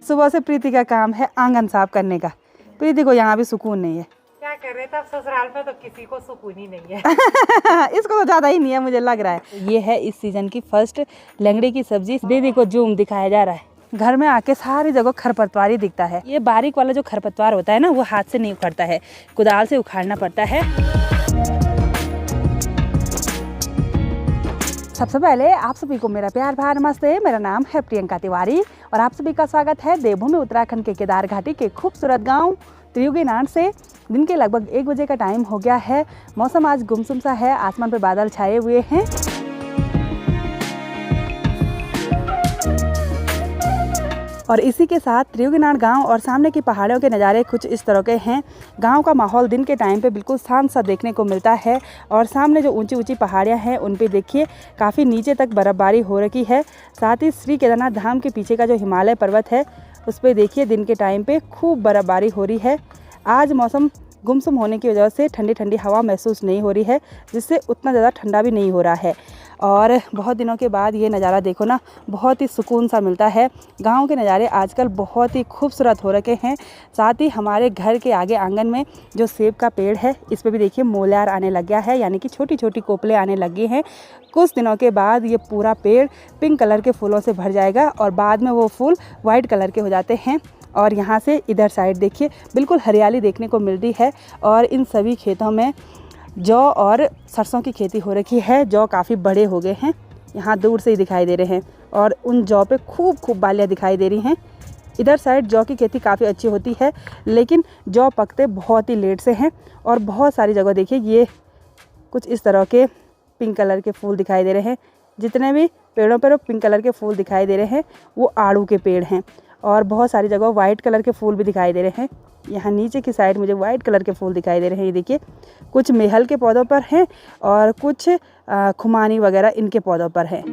सुबह से प्रीति का काम है आंगन साफ करने का। प्रीति को यहाँ भी सुकून नहीं है। क्या कर रहे थे अब ससुराल में, तो किसी को सुकून ही नहीं है। इसको तो ज़्यादा ही नहीं है मुझे लग रहा है। ये है इस सीजन की फर्स्ट लंगड़ी की सब्जी। दीदी को जूम दिखाया जा रहा है। घर में आके सारी जगह खरपतवार ही दिखता है। ये बारीक वाला जो खरपतवार होता है ना, वो हाथ से नहीं उखड़ता है, कुदाल से उखाड़ना पड़ता है। सबसे पहले आप सभी को मेरा प्यार भरा नमस्ते। मेरा नाम है प्रियंका तिवारी और आप सभी का स्वागत है देवभूमि उत्तराखंड के केदार घाटी के खूबसूरत गांव त्रियुगीनाट से। दिन के लगभग 1 बजे का टाइम हो गया है। मौसम आज गुमसुम सा है, आसमान पे बादल छाए हुए हैं। और इसी के साथ त्रियुगीनाट गांव और सामने की पहाड़ियों के नज़ारे कुछ इस तरह के हैं। गांव का माहौल दिन के टाइम पे बिल्कुल शांत सा देखने को मिलता है। और सामने जो ऊंची ऊंची पहाड़ियां हैं उन पे देखिए काफ़ी नीचे तक बर्फ़बारी हो रखी है। साथ ही श्री केदारनाथ धाम के पीछे का जो हिमालय पर्वत है उस पर देखिए दिन के टाइम पे खूब बर्फ़बारी हो रही है। आज मौसम गुमसुम होने की वजह से ठंडी ठंडी हवा महसूस नहीं हो रही है, जिससे उतना ज़्यादा ठंडा भी नहीं हो रहा है। और बहुत दिनों के बाद ये नज़ारा देखो ना, बहुत ही सुकून सा मिलता है। गांव के नज़ारे आजकल बहुत ही खूबसूरत हो रखे हैं। साथ ही हमारे घर के आगे आंगन में जो सेब का पेड़ है इस पर भी देखिए मोलार आने लग गया है, यानी कि छोटी छोटी कोपले आने लगी हैं। कुछ दिनों के बाद ये पूरा पेड़ पिंक कलर के फूलों से भर जाएगा और बाद में वो फूल वाइट कलर के हो जाते हैं। और यहाँ से इधर साइड देखिए बिल्कुल हरियाली देखने को मिलती है। और इन सभी खेतों में जौ और सरसों की खेती हो रखी है। जौ काफ़ी बड़े हो गए हैं, यहाँ दूर से ही दिखाई दे रहे हैं। और उन जौ पे खूब बालियाँ दिखाई दे रही हैं। इधर साइड जौ की खेती काफ़ी अच्छी होती है, लेकिन जौ पकते बहुत ही लेट से हैं। और बहुत सारी जगह देखिए ये कुछ इस तरह के पिंक कलर के फूल दिखाई दे रहे हैं। जितने भी पेड़ों पर पिंक कलर के फूल दिखाई दे रहे हैं वो आड़ू के पेड़ हैं। और बहुत सारी जगह वाइट कलर के फूल भी दिखाई दे रहे हैं। यहाँ नीचे की साइड मुझे वाइट कलर के फूल दिखाई दे रहे हैं। ये देखिए कुछ मेहल के पौधों पर हैं और कुछ खुमानी वगैरह इनके पौधों पर हैं।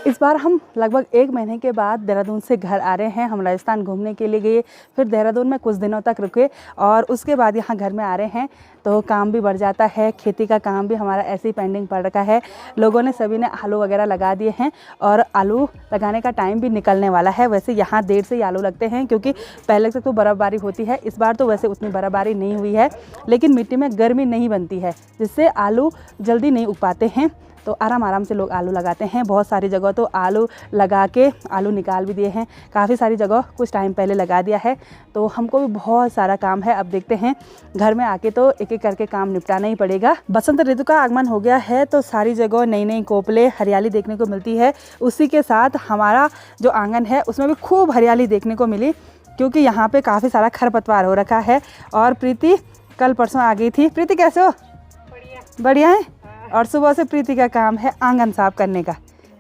इस बार हम लगभग 1 महीने के बाद देहरादून से घर आ रहे हैं। हम राजस्थान घूमने के लिए गए, फिर देहरादून में कुछ दिनों तक रुके और उसके बाद यहाँ घर में आ रहे हैं। तो काम भी बढ़ जाता है, खेती का काम भी हमारा ऐसे ही पेंडिंग पड़ रखा है। लोगों ने सभी ने आलू वगैरह लगा दिए हैं और आलू लगाने का टाइम भी निकलने वाला है। वैसे यहाँ देर से ही आलू लगते हैं क्योंकि पहले से तो बर्फ़बारी होती है। इस बार तो वैसे उतनी बर्फ़बारी नहीं हुई है, लेकिन मिट्टी में गर्मी नहीं बनती है, जिससे आलू जल्दी नहीं उग पाते हैं। तो आराम से लोग आलू लगाते हैं। बहुत सारी जगह तो आलू लगा के आलू निकाल भी दिए हैं। काफ़ी सारी जगह कुछ टाइम पहले लगा दिया है। तो हमको भी बहुत सारा काम है। अब देखते हैं, घर में आके तो एक एक करके काम निपटाना ही पड़ेगा। बसंत ऋतु का आगमन हो गया है तो सारी जगह नई नई कोपले हरियाली देखने को मिलती है। उसी के साथ हमारा जो आंगन है उसमें भी खूब हरियाली देखने को मिली, क्योंकि यहाँ पे काफ़ी सारा खरपतवार हो रखा है। और प्रीति कल परसों आ गई थी। प्रीति कैसे हो? बढ़िया है। और सुबह से प्रीति का काम है आंगन साफ करने का।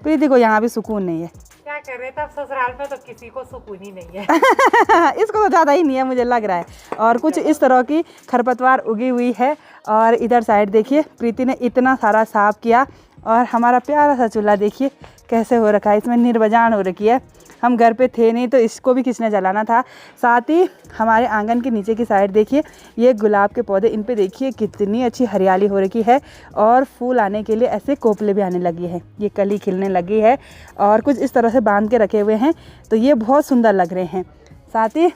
प्रीति को यहाँ भी सुकून नहीं है। क्या कर रहे थे अब ससुराल में, तो किसी को सुकून ही नहीं है। इसको तो ज़्यादा ही नहीं है मुझे लग रहा है। और कुछ इस तरह की खरपतवार उगी हुई है। और इधर साइड देखिए प्रीति ने इतना सारा साफ किया। और हमारा प्यारा सा चूल्हा देखिए कैसे हो रखा है, इसमें निर्वजान हो रखी है। हम घर पे थे नहीं तो इसको भी किसने जलाना था। साथ ही हमारे आंगन के नीचे की साइड देखिए ये गुलाब के पौधे, इन पे देखिए कितनी अच्छी हरियाली हो रखी है। और फूल आने के लिए ऐसे कोपले भी आने लगी है, ये कली खिलने लगी है और कुछ इस तरह से बांध के रखे हुए हैं। तो ये बहुत सुंदर लग रहे हैं। साथ ही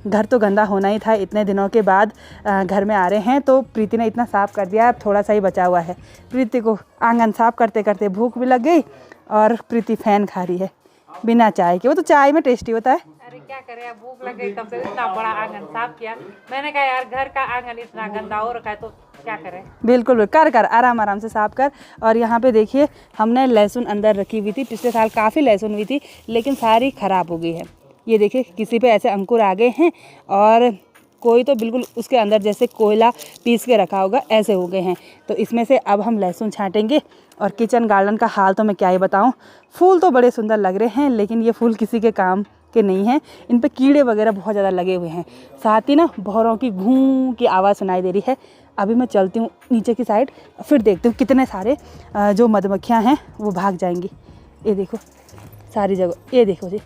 घर तो गंदा होना ही था, इतने दिनों के बाद घर में आ रहे हैं तो प्रीति ने इतना साफ़ कर दिया, अब थोड़ा सा ही बचा हुआ है। प्रीति को आंगन साफ़ करते करते भूख भी लग गई और प्रीति फैन खा रही है बिना चाय के। वो तो चाय में टेस्टी होता है। अरे क्या करे, भूख लग गई तब से इतना बड़ा आंगन साफ किया। मैंने कहा यार घर का आंगन इतना गंदा हो रखा है तो क्या करें। बिल्कुल कर आराम से साफ कर। और यहाँ पे देखिए हमने लहसुन अंदर रखी हुई थी, पिछले साल काफ़ी लहसुन हुई थी लेकिन सारी ख़राब हो गई है। ये देखिए किसी पे ऐसे अंकुर आ गए हैं और कोई तो बिल्कुल उसके अंदर जैसे कोयला पीस के रखा होगा ऐसे हो गए हैं। तो इसमें से अब हम लहसुन छांटेंगे। और किचन गार्डन का हाल तो मैं क्या ही बताऊं। फूल तो बड़े सुंदर लग रहे हैं लेकिन ये फूल किसी के काम के नहीं हैं। इन पे कीड़े वगैरह बहुत ज़्यादा लगे हुए हैं। साथ ही ना भौरों की घूं की आवाज़ सुनाई दे रही है। अभी मैं चलती हूँ नीचे की साइड, फिर देखती हूँ कितने सारे जो मधुमक्खियाँ हैं वो भाग जाएंगी। ये देखो सारी जगह, ये देखो जी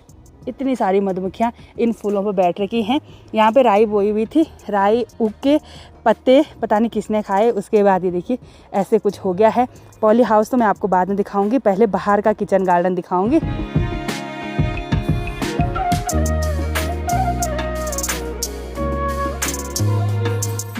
इतनी सारी मधुमक्खियाँ इन फूलों पर बैठ रखी हैं। यहाँ पे राई बोई हुई थी, राई उग के पत्ते पता नहीं किसने खाए, उसके बाद ये देखिए ऐसे कुछ हो गया है। पॉली हाउस तो मैं आपको बाद में दिखाऊंगी, पहले बाहर का किचन गार्डन दिखाऊंगी।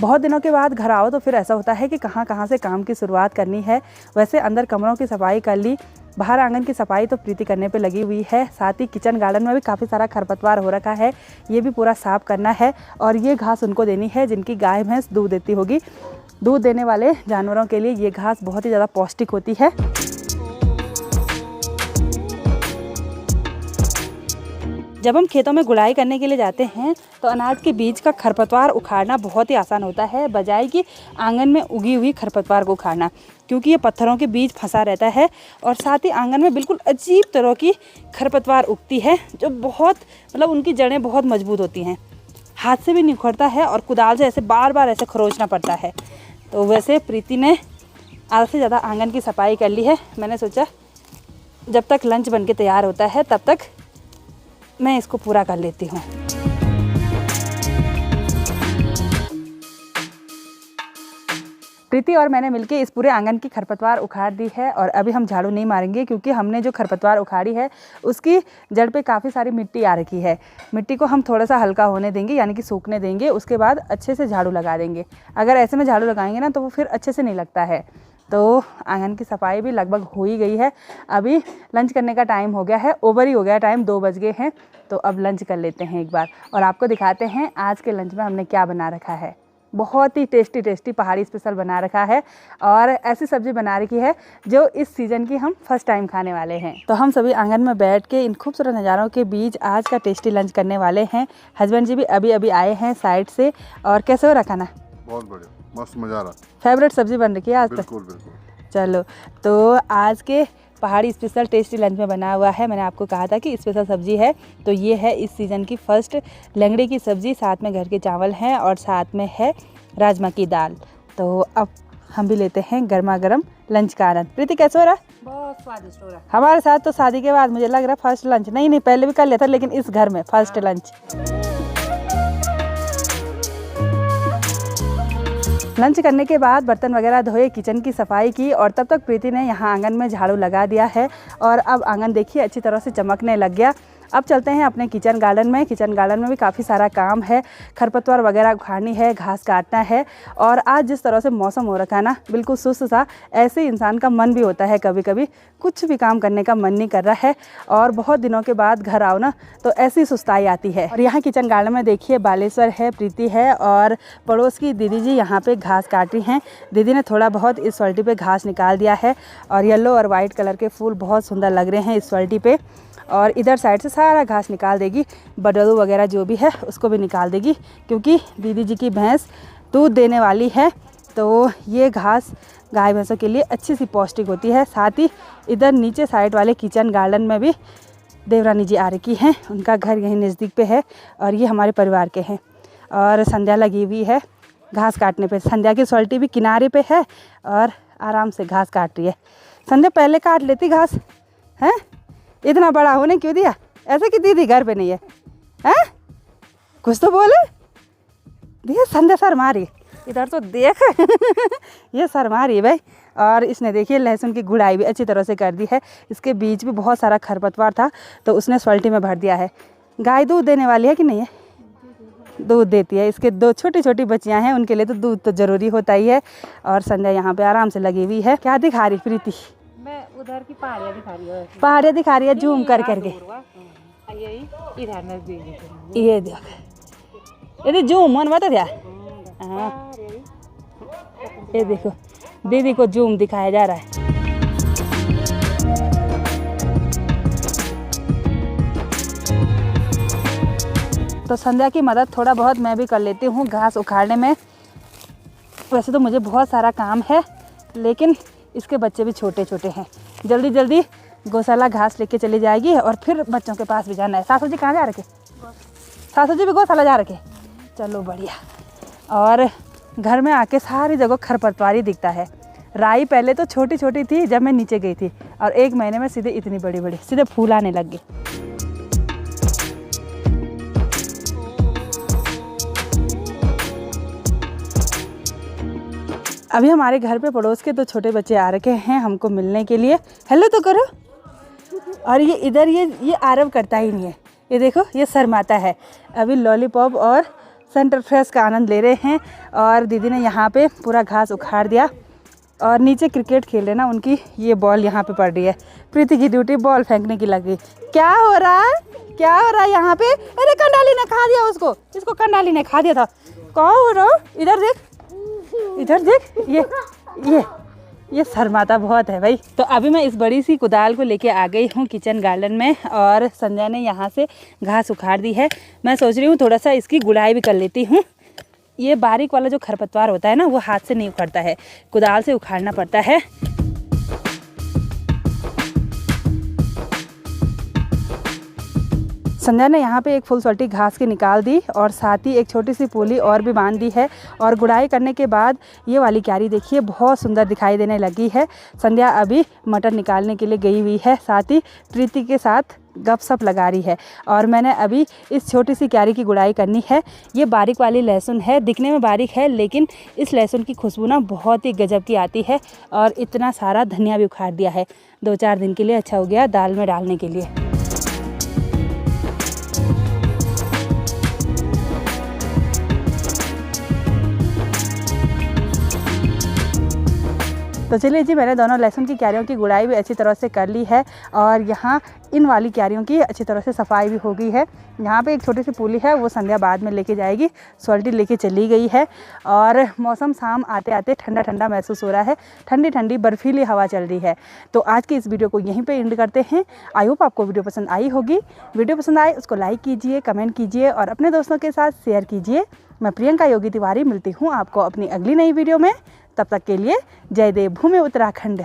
बहुत दिनों के बाद घर आओ तो फिर ऐसा होता है कि कहाँ से काम की शुरुआत करनी है। वैसे अंदर कमरों की सफाई कर ली, बाहर आंगन की सफाई तो प्रीति करने पे लगी हुई है। साथ ही किचन गार्डन में भी काफ़ी सारा खरपतवार हो रखा है, ये भी पूरा साफ़ करना है। और ये घास उनको देनी है जिनकी गाय भैंस दूध देती होगी। दूध देने वाले जानवरों के लिए ये घास बहुत ही ज़्यादा पौष्टिक होती है। जब हम खेतों में गुड़ाई करने के लिए जाते हैं तो अनाज के बीज का खरपतवार उखाड़ना बहुत ही आसान होता है, बजाय कि आंगन में उगी हुई खरपतवार को उखाड़ना, क्योंकि ये पत्थरों के बीच फंसा रहता है। और साथ ही आंगन में बिल्कुल अजीब तरह की खरपतवार उगती है जो बहुत उनकी जड़ें बहुत मजबूत होती हैं, हाथ से भी नहीं उखड़ता है और कुदाल से ऐसे बार बार ऐसे खरोचना पड़ता है। तो वैसे प्रीति ने आधा से ज़्यादा आंगन की सफाई कर ली है। मैंने सोचा जब तक लंच बन के तैयार होता है तब तक मैं इसको पूरा कर लेती हूँ। प्रीति और मैंने मिलके इस पूरे आंगन की खरपतवार उखाड़ दी है और अभी हम झाड़ू नहीं मारेंगे, क्योंकि हमने जो खरपतवार उखाड़ी है उसकी जड़ पे काफ़ी सारी मिट्टी आ रखी है। मिट्टी को हम थोड़ा सा हल्का होने देंगे, यानी कि सूखने देंगे, उसके बाद अच्छे से झाड़ू लगा देंगे। अगर ऐसे में झाड़ू लगाएंगे ना तो वो फिर अच्छे से नहीं लगता है। तो आंगन की सफाई भी लगभग हो ही गई है। अभी लंच करने का टाइम हो गया है, ओवर ही हो गया टाइम, 2 बज गए हैं। तो अब लंच कर लेते हैं एक बार और आपको दिखाते हैं आज के लंच में हमने क्या बना रखा है। बहुत ही टेस्टी पहाड़ी स्पेशल बना रखा है और ऐसी सब्ज़ी बना रखी है जो इस सीज़न की हम फर्स्ट टाइम खाने वाले हैं। तो हम सभी आंगन में बैठ के इन खूबसूरत नज़ारों के बीच आज का टेस्टी लंच करने वाले हैं। हस्बैंड जी भी अभी आए हैं साइड से। और कैसे हो रहा खाना? बहुत बढ़िया, मस्त, मज़ा आ रहा। फेवरेट सब्ज़ी बन रही है आज तक? बिल्कुल। चलो, तो आज के पहाड़ी स्पेशल टेस्टी लंच में बना हुआ है। मैंने आपको कहा था कि स्पेशल सब्ज़ी है, तो ये है इस सीज़न की फर्स्ट लंगड़ी की सब्ज़ी। साथ में घर के चावल हैं और साथ में है राजमा की दाल। तो अब हम भी लेते हैं गर्मा गर्म लंच का आनंद। प्रीति कैसे हो रहा? बहुत स्वादिष्ट हो रहा है। हमारे साथ तो शादी के बाद मुझे लग रहा है फर्स्ट लंच। नहीं पहले भी कर लिया था, लेकिन इस घर में फर्स्ट लंच। लंच करने के बाद बर्तन वगैरह धोए, किचन की सफाई की और तब तक प्रीति ने यहाँ आंगन में झाड़ू लगा दिया है और अब आंगन देखिए अच्छी तरह से चमकने लग गया। अब चलते हैं अपने किचन गार्डन में। किचन गार्डन में भी काफ़ी सारा काम है, खरपतवार वगैरह उखाड़नी है, घास काटना है। और आज जिस तरह से मौसम हो रखा है ना, बिल्कुल सुस्त सा, ऐसे इंसान का मन भी होता है कभी कभी, कुछ भी काम करने का मन नहीं कर रहा है। और बहुत दिनों के बाद घर आओ ना तो ऐसी सुस्ताई आती है। और यहाँ किचन गार्डन में देखिए बालेश्वर है, प्रीति है और पड़ोस की दीदी जी यहाँ पे घास काट रही हैं। दीदी ने थोड़ा बहुत इस बाल्टी पे घास निकाल दिया है और येलो और वाइट कलर के फूल बहुत सुंदर लग रहे हैं इस बाल्टी पे। और इधर साइड से सारा घास निकाल देगी, बडरू वगैरह जो भी है उसको भी निकाल देगी, क्योंकि दीदी जी की भैंस दूध देने वाली है। तो ये घास गाय भैंसों के लिए अच्छी सी पौष्टिक होती है। साथ ही इधर नीचे साइड वाले किचन गार्डन में भी देवरानी जी आ रखी हैं, उनका घर यहीं नज़दीक पे है और ये हमारे परिवार के हैं। और संध्या लगी हुई है घास काटने पे। संध्या की सोल्टी भी किनारे पे है और आराम से घास काट रही है। संध्या पहले काट लेती घास, हैं? इतना बड़ा होने क्यों दिया? ऐसे कि दीदी घर पे नहीं है, हैं? कुछ तो बोले। दिया संध्या सर मारी, इधर तो देख ये सर मारी भाई। और इसने देखिए लहसुन की गुड़ाई भी अच्छी तरह से कर दी है। इसके बीच भी बहुत सारा खरपतवार था तो उसने सोल्टी में भर दिया है। गाय दूध देने वाली है कि नहीं है? दूध देती है। इसके 2 छोटी छोटी बच्चियां हैं, उनके लिए तो दूध तो ज़रूरी होता ही है। और संध्या यहाँ पे आराम से लगी हुई है। क्या दिखा रही प्रीति? मैं उधर की पहाड़ियाँ दिखा रही हूँ। पहाड़ियाँ दिखा रही है जूम कर करके। इधर नजदीक ये देख, यदि जूम मन बता दिया। हाँ, ये देखो दीदी को जूम दिखाया जा रहा है। तो संध्या की मदद थोड़ा बहुत मैं भी कर लेती हूँ घास उखाड़ने में। वैसे तो मुझे बहुत सारा काम है, लेकिन इसके बच्चे भी छोटे छोटे हैं। जल्दी जल्दी गौशाला घास लेके चली जाएगी और फिर बच्चों के पास भी जाना है। सासू जी कहाँ जा रखे? सासू जी भी गौशाला जा रखे। चलो बढ़िया। और घर में आके सारी जगह खरपतवार ही दिखता है। राई पहले तो छोटी छोटी थी जब मैं नीचे गई थी और 1 महीने में सीधे इतनी बड़ी बड़ी सीधे फूल आने लग गए। अभी हमारे घर पे पड़ोस के 2 छोटे बच्चे आ रखे हैं हमको मिलने के लिए। हेलो तो करो। और ये इधर ये आरव करता ही नहीं है, ये देखो ये शर्माता है। अभी लॉलीपॉप और सेंटर फ्रेश का आनंद ले रहे हैं। और दीदी ने यहाँ पे पूरा घास उखाड़ दिया और नीचे क्रिकेट खेल रहे ना, उनकी ये बॉल यहाँ पे पड़ रही है। प्रीति की ड्यूटी बॉल फेंकने की लग गई। क्या हो रहा है, क्या हो रहा है यहाँ पे? अरे कंडाली ने खा दिया उसको, इसको कंडाली ने खा दिया था। कहाँ हो रहा? इधर देख, इधर देख। ये शर्माता बहुत है भाई। तो अभी मैं इस बड़ी सी कुदाल को लेके आ गई हूँ किचन गार्डन में और संध्या ने यहाँ से घास उखाड़ दी है। मैं सोच रही हूँ थोड़ा सा इसकी गुड़ाई भी कर लेती हूँ। ये बारीक वाला जो खरपतवार होता है ना, वो हाथ से नहीं उखड़ता है, कुदाल से उखाड़ना पड़ता है। संध्या ने यहाँ पे एक फुल सोल्टी घास की निकाल दी और साथ ही एक छोटी सी पूली और भी बांध दी है। और गुड़ाई करने के बाद ये वाली क्यारी देखिए बहुत सुंदर दिखाई देने लगी है। संध्या अभी मटर निकालने के लिए गई हुई है, साथ ही प्रीति के साथ गपशप लगा रही है। और मैंने अभी इस छोटी सी क्यारी की गुड़ाई करनी है। ये बारीक वाली लहसुन है, दिखने में बारीक है लेकिन इस लहसुन की खुशबू ना बहुत ही गजब की आती है। और इतना सारा धनिया भी उखाड़ दिया है, 2-4 दिन के लिए अच्छा हो गया दाल में डालने के लिए। तो चलिए जी, मैंने दोनों लहसुन की क्यारियों की गुड़ाई भी अच्छी तरह से कर ली है और यहाँ इन वाली क्यारियों की अच्छी तरह से सफाई भी हो गई है। यहाँ पे एक छोटी सी पूली है, वो संध्या बाद में लेके जाएगी। सोल्टी लेके चली गई है और मौसम शाम आते आते ठंडा ठंडा महसूस हो रहा है, ठंडी ठंडी बर्फीली हवा चल रही है। तो आज की इस वीडियो को यहीं पे एंड करते हैं। आई होप आपको वीडियो पसंद आई होगी। वीडियो पसंद आए उसको लाइक कीजिए, कमेंट कीजिए और अपने दोस्तों के साथ शेयर कीजिए। मैं प्रियंका योगी तिवारी मिलती हूँ आपको अपनी अगली नई वीडियो में। तब तक के लिए जय देव भूमि उत्तराखंड।